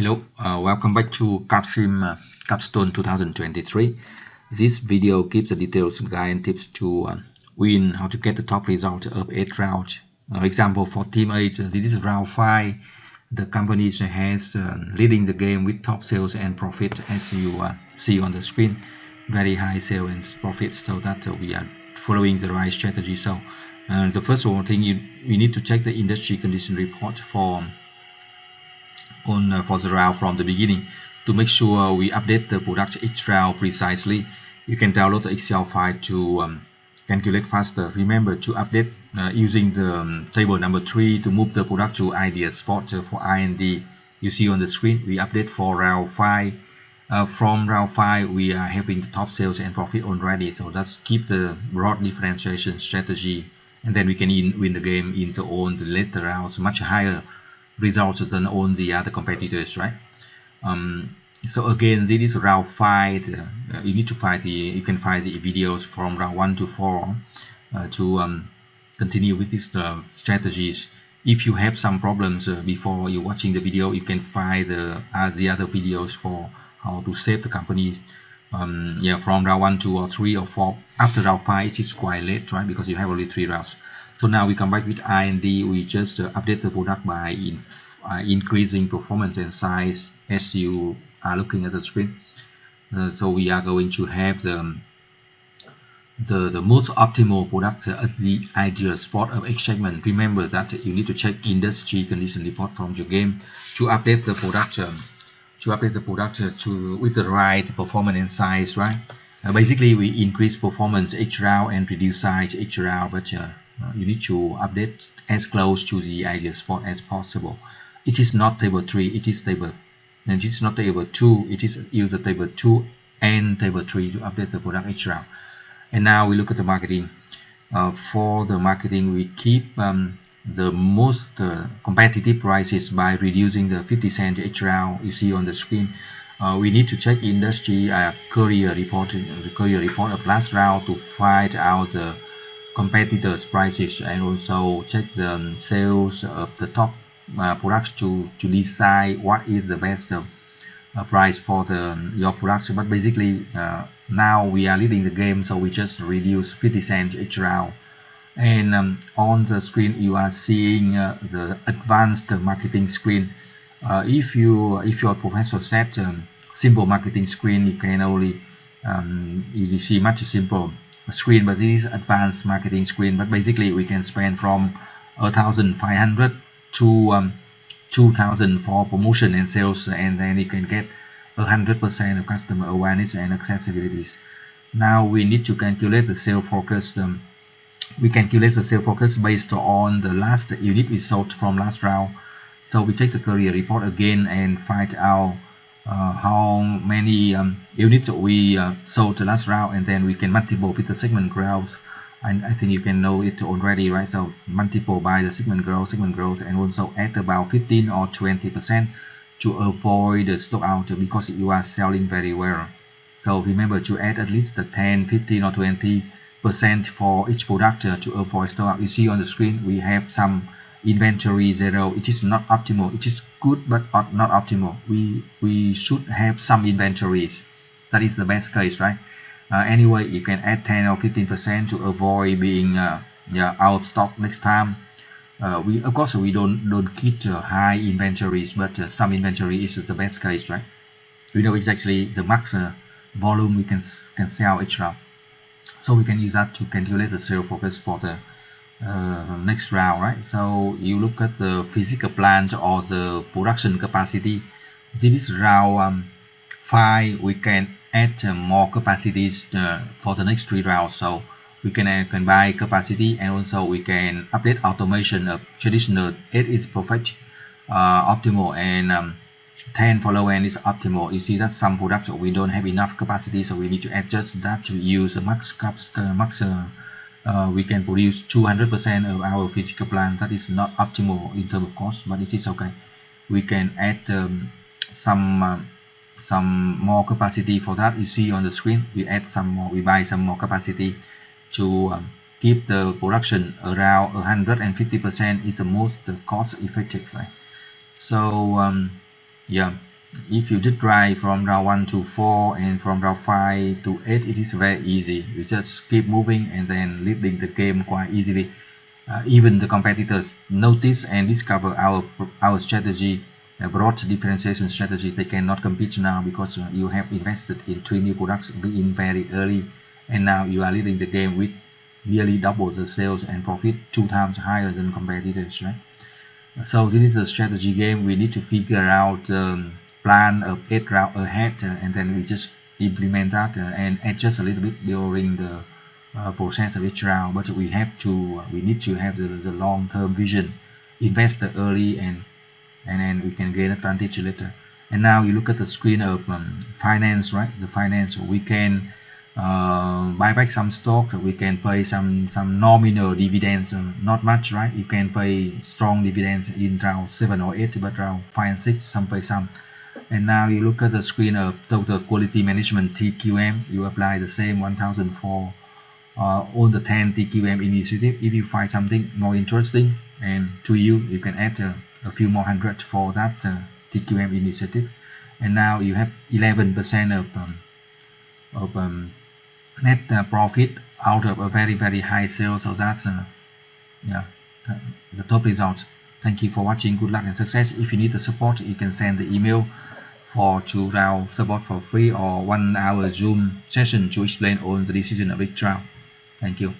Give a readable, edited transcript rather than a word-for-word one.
Hello, welcome back to Capsim Capstone 2023. This video gives the details, guide and tips to win, how to get the top result of 8 rounds. Example for Team 8, this is round 5. The company has leading the game with top sales and profit, as you see on the screen. Very high sales and profits, so that we are following the right strategy. So the first one thing, we need to check the industry condition report for the round from the beginning to make sure we update the product each round precisely. You can download the Excel file to calculate faster. Remember to update using the table number 3 to move the product to idea spot for IND. You see on the screen we update for round 5. From round 5 we are having the top sales and profit already, so let's keep the broad differentiation strategy, and then we can win the game into all the later rounds much higher results than all the other competitors, right? So again, this is round 5. You need to find you can find the videos from round 1 to 4 to continue with these strategies. If you have some problems before you watching the video, you can find the other videos for how to save the company. From round 1, 2, or 3 or 4. After round 5, it is quite late, right? Because you have only 3 rounds. So now we come back with IND. We just update the product by increasing performance and size, as you are looking at the screen. So we are going to have the most optimal product at the ideal spot of each segment. Remember that you need to check industry condition report from your game to update the product. With the right performance and size, right? Basically, we increase performance each round and reduce size each round, but you need to update as close to the ideal spot as possible. It is not table 3, it is table, and it is not table 2, it is use the table 2 and table 3 to update the product each round. And now we look at the marketing. For the marketing, we keep the most competitive prices by reducing the 50 cents each round. You see on the screen. We need to check industry courier report of last round to find out the competitors' prices, and also check the sales of the top products to decide what is the best price for your products. But basically now we are leading the game, so we just reduce 50 cents each round. And on the screen you are seeing the advanced marketing screen. If your professor set simple marketing screen, you can only you see much simple screen, but this is advanced marketing screen. But basically we can spend from 1,500 to 2,000 for promotion and sales, and then you can get 100% of customer awareness and accessibilities. Now we need to calculate the sales forecast. We calculate the sales forecast based on the last unit we sold from last round. So we check the courier report again and find out how many units we sold the last round, and then we can multiple with the segment growth. And I think you can know it already, right? So multiple by the segment growth, and also add about 15 or 20% to avoid the stock out, because you are selling very well. So remember to add at least 10, 15 or 20% for each product to avoid stock out. You see on the screen we have some inventory 0. It is not optimal. It is good but not optimal. We should have some inventories. That is the best case, right? Anyway, you can add 10 or 15% to avoid being out of stock next time. Of course we don't keep high inventories, but some inventory is the best case, right? We know exactly the max volume we can sell each round, so we can use that to calculate the sales focus for the next round, right? So you look at the physical plant or the production capacity. This is round 5. We can add more capacities for the next 3 rounds. So we can buy capacity, and also we can update automation of traditional 8 is perfect, optimal, and 10 for low end is optimal. You see that some products we don't have enough capacity, so we need to adjust that to use the max. We can produce 200% of our physical plant. That is not optimal in terms of cost, but it is okay. We can add some more capacity for that. You see on the screen we add some more, we buy some more capacity to keep the production around 150% is the most cost effective, right? So if you did try from round 1 to 4 and from round 5 to 8, it is very easy. You just keep moving and then leading the game quite easily. Even the competitors notice and discover our strategy, broad differentiation strategies. They cannot compete now because you have invested in 3 new products being very early, and now you are leading the game with nearly double the sales and profit, 2 times higher than competitors, right? So this is a strategy game. We need to figure out plan of 8 round ahead, and then we just implement that and adjust a little bit during the process of each round. But we need to have the long-term vision, invest early, and then we can gain advantage later. And now you look at the screen of finance, right? The finance, we can buy back some stock, we can pay some nominal dividends, not much, right? You can pay strong dividends in round 7 or 8, but round 5 and 6 some pay some. And now you look at the screen of total quality management, TQM. You apply the same 1000 for all the 10 TQM initiative. If you find something more interesting and to you can add a few more hundred for that TQM initiative. And now you have 11% of net profit out of a very high sale. So that's yeah, the top results. Thank you for watching. Good luck and success. If you need the support, you can send the email for 2 round support for free or 1 hour Zoom session to explain all the decision of each round. Thank you.